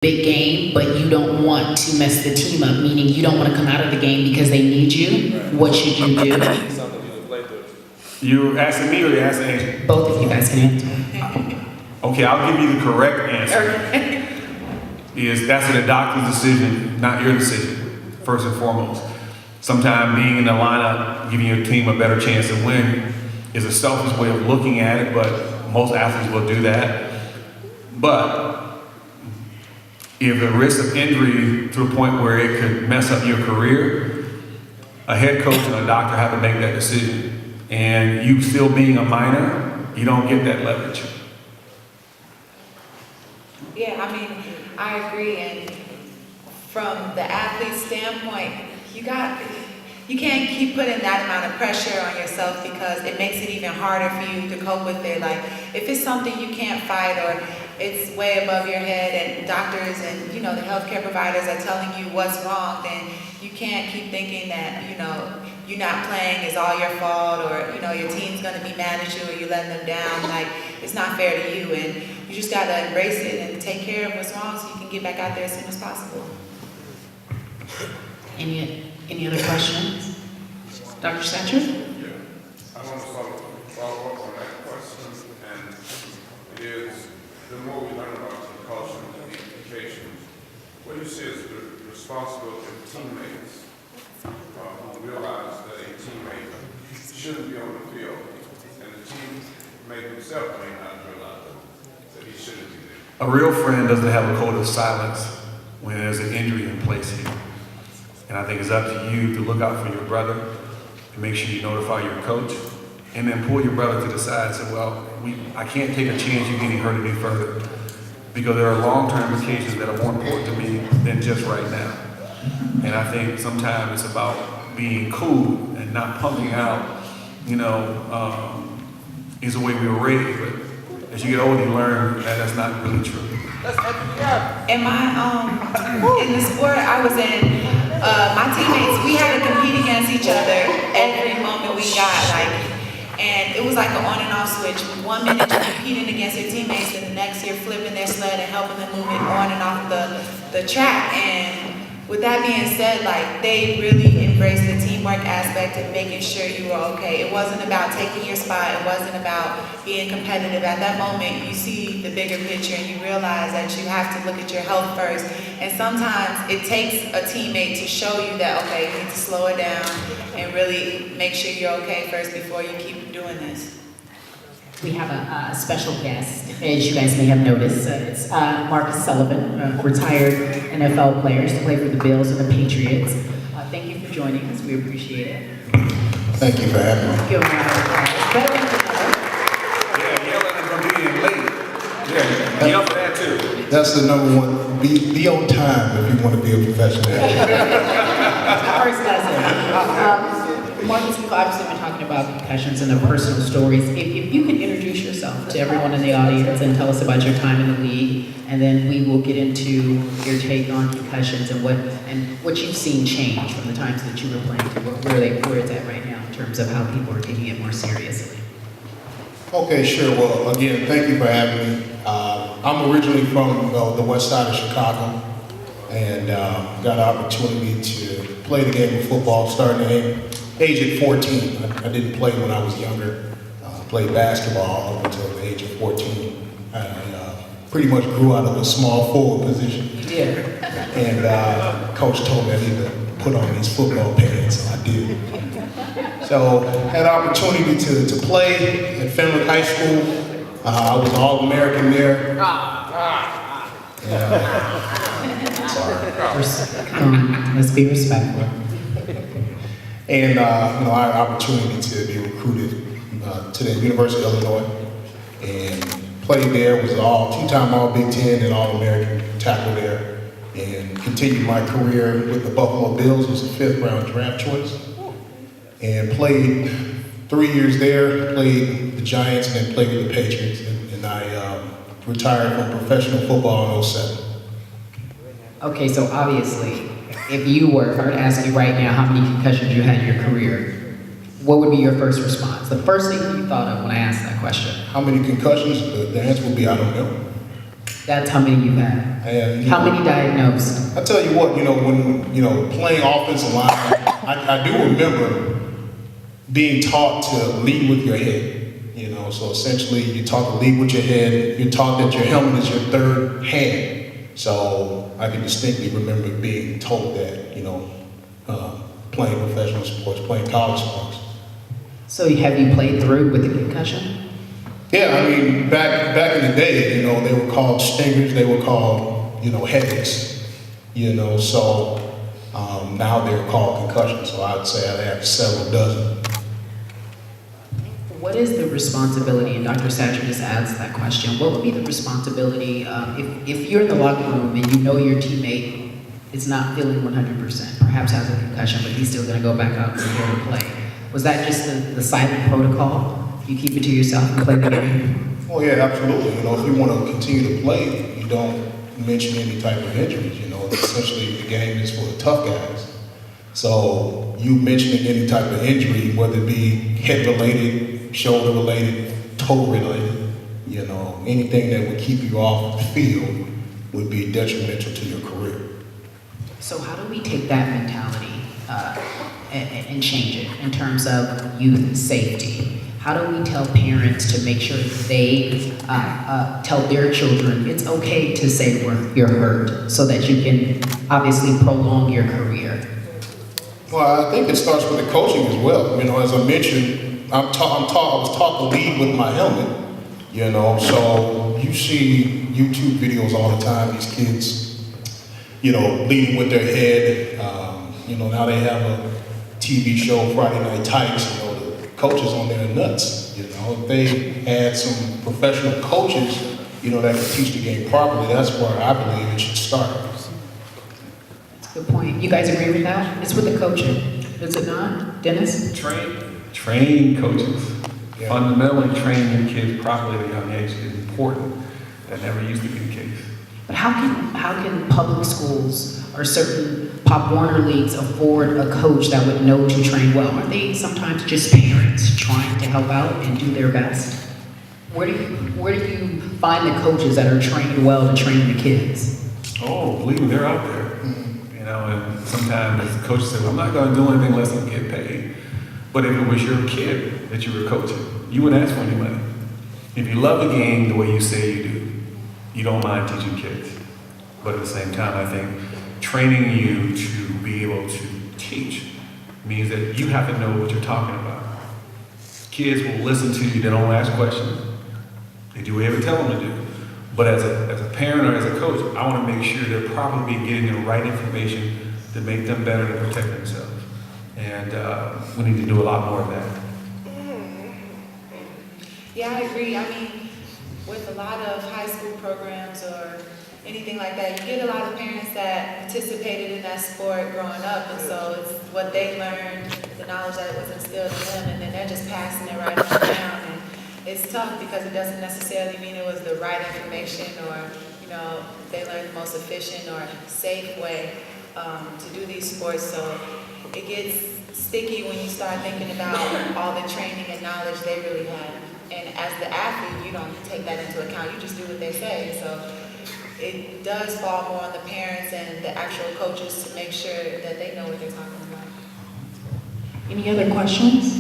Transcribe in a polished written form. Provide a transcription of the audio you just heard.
big game, but you don't want to mess the team up, meaning you don't want to come out of the game because they need you, what should you do? You're asking me or you're asking Angel? Both of you guys can answer. Okay, I'll give you the correct answer. That's the doctor's decision, not your decision, first and foremost. Sometimes being in the lineup, giving your team a better chance to win is a selfish way of looking at it, but most athletes will do that. But if the risk of injury to the point where it could mess up your career, a head coach and a doctor have to make that decision. And you still being a minor, you don't get that leverage. Yeah, I mean, I agree. And from the athlete's standpoint, you can't keep putting that amount of pressure on yourself because it makes it even harder for you to cope with it. Like, if it's something you can't fight or it's way above your head and doctors and, the healthcare providers are telling you what's wrong, then you can't keep thinking that, you're not playing is all your fault or, your team's going to be mad at you or you're letting them down. Like, it's not fair to you, and you just got to embrace it and take care of what's wrong so you can get back out there as soon as possible. Any other questions? Dr. Satcher? Yeah, I want to follow up on that question, and it is, the more we learn about concussion and the implications, what do you see as the responsibility of teammates who realize that a teammate shouldn't be on the field, and the teammate himself may not realize that he shouldn't be there? A real friend doesn't have a code of silence when there's an injury in place here. And I think it's up to you to look out for your brother, and make sure you notify your coach, and then pull your brother to the side and say, well, I can't take a chance you getting hurt any further, because there are long-term implications that are more important to me than just right now. And I think sometimes it's about being cool and not pumping out, is the way we were raised, but as you get older, you learn that that's not really true. In the sport I was in, my teammates, we had to compete against each other every moment we got, and it was like an on and off switch. 1 minute you're competing against your teammates, and the next you're flipping their sled and helping them move it on and off the track. And with that being said, they really embraced the teamwork aspect and making sure you were okay. It wasn't about taking your spot. It wasn't about being competitive. At that moment, you see the bigger picture and you realize that you have to look at your health first. And sometimes it takes a teammate to show you that, okay, you need to slow it down and really make sure you're okay first before you keep doing this. We have a special guest, as you guys may have noticed. It's Marcus Sullivan, retired NFL player, used to play for the Bills and the Patriots. Thank you for joining us. We appreciate it. Thank you for having me. Give him a round of applause. Better than Yeah, yelling at being late. Yeah, yell for that too. That's the number one. Be on time if you want to be a professional athlete. Ours doesn't. Marcus, we've obviously been talking about concussions and their personal stories. If you could introduce yourself to everyone in the audience and tell us about your time in the league, and then we will get into your take on concussions and what you've seen change from the times that you were playing to where it's at right now in terms of how people are taking it more seriously. Okay, sure. Well, again, thank you for having me. I'm originally from the west side of Chicago, and got an opportunity to play the game of football starting at age of 14. I didn't play when I was younger. Played basketball up until the age of 14. I pretty much grew out of a small forward position. Yeah. And coach told me I need to put on these football pants, so I did. So had an opportunity to play at Fenwick High School. I was All-American there. Sorry. Let's be respectful. And I had an opportunity to be recruited to the University of Illinois and played there, was two-time All-Big Ten and All-American tackle there, and continued my career with the Buffalo Bills, was a 5th round draft choice, and played 3 years there, played the Giants and then played with the Patriots, and I retired from professional football in 07. Okay, so obviously, if I were to ask you right now how many concussions you had in your career, what would be your first response? The first thing you thought of when I asked that question? How many concussions? The answer would be, I don't know. That's how many you've had. And, How many diagnosed? I tell you what, when, playing offensive line, I do remember being taught to lead with your head. So essentially you're taught to lead with your head. You're taught that your helmet is your third hand. So I can distinctly remember being told that, playing professional sports, playing college sports. So have you played through with the concussion? Yeah, I mean, back in the day, they were called stingers, they were called, headaches, so now they're called concussions. So I'd say I have several dozen. What is the responsibility, and Dr. Satcher just asked that question, what would be the responsibility if you're in the locker room and you know your teammate is not feeling 100%, perhaps has a concussion, but he's still going to go back out and prepare to play? Was that just the silent protocol? You keep it to yourself and play the game? Oh yeah, absolutely. If you want to continue to play, you don't mention any type of injuries. Essentially the game is for the tough guys. So you mentioning any type of injury, whether it be head related, shoulder related, toe related, anything that would keep you off the field would be detrimental to your career. So how do we take that mentality and change it in terms of youth safety? How do we tell parents to make sure they tell their children it's okay to say you're hurt so that you can obviously prolong your career? Well, I think it starts with the coaching as well. As I mentioned, I was taught to lead with my helmet, so you see YouTube videos all the time, these kids, leading with their head. Now they have a TV show, Friday Night Tights, the coaches on there are nuts. If they had some professional coaches, that can teach the game properly, that's where I believe it should start. That's a good point. You guys agree with that? It's with the coaching, is it not? Dennis? Train coaches. Yeah. Fundamentally train your kids properly at a young age is important. That never used to be the case. But how can public schools or certain Pop Warner leagues afford a coach that would know to train well? Are they sometimes just parents trying to help out and do their best? Where do you find the coaches that are trained well to train the kids? Oh, believe me, they're out there. And sometimes the coaches say, well, I'm not going to do anything unless I get paid. But if it was your kid that you were coaching, you wouldn't ask for any money. If you love the game the way you say you do, you don't mind teaching kids. But at the same time, I think training you to be able to teach means that you have to know what you're talking about. Kids will listen to you, they don't ask questions. They do whatever you tell them to do. But as a parent or as a coach, I want to make sure they're probably getting the right information to make them better to protect themselves. And we need to do a lot more of that. Yeah, I agree. I mean, with a lot of high school programs or anything like that, you get a lot of parents that participated in that sport growing up, and so it's what they learned, the knowledge that was instilled in them, and then they're just passing it right on down. And it's tough because it doesn't necessarily mean it was the right information or, they learned the most efficient or safe way to do these sports. So it gets sticky when you start thinking about all the training and knowledge they really had. And as the athlete, you don't take that into account. You just do what they say. So it does fall more on the parents and the actual coaches to make sure that they know what they're talking about. Any other questions?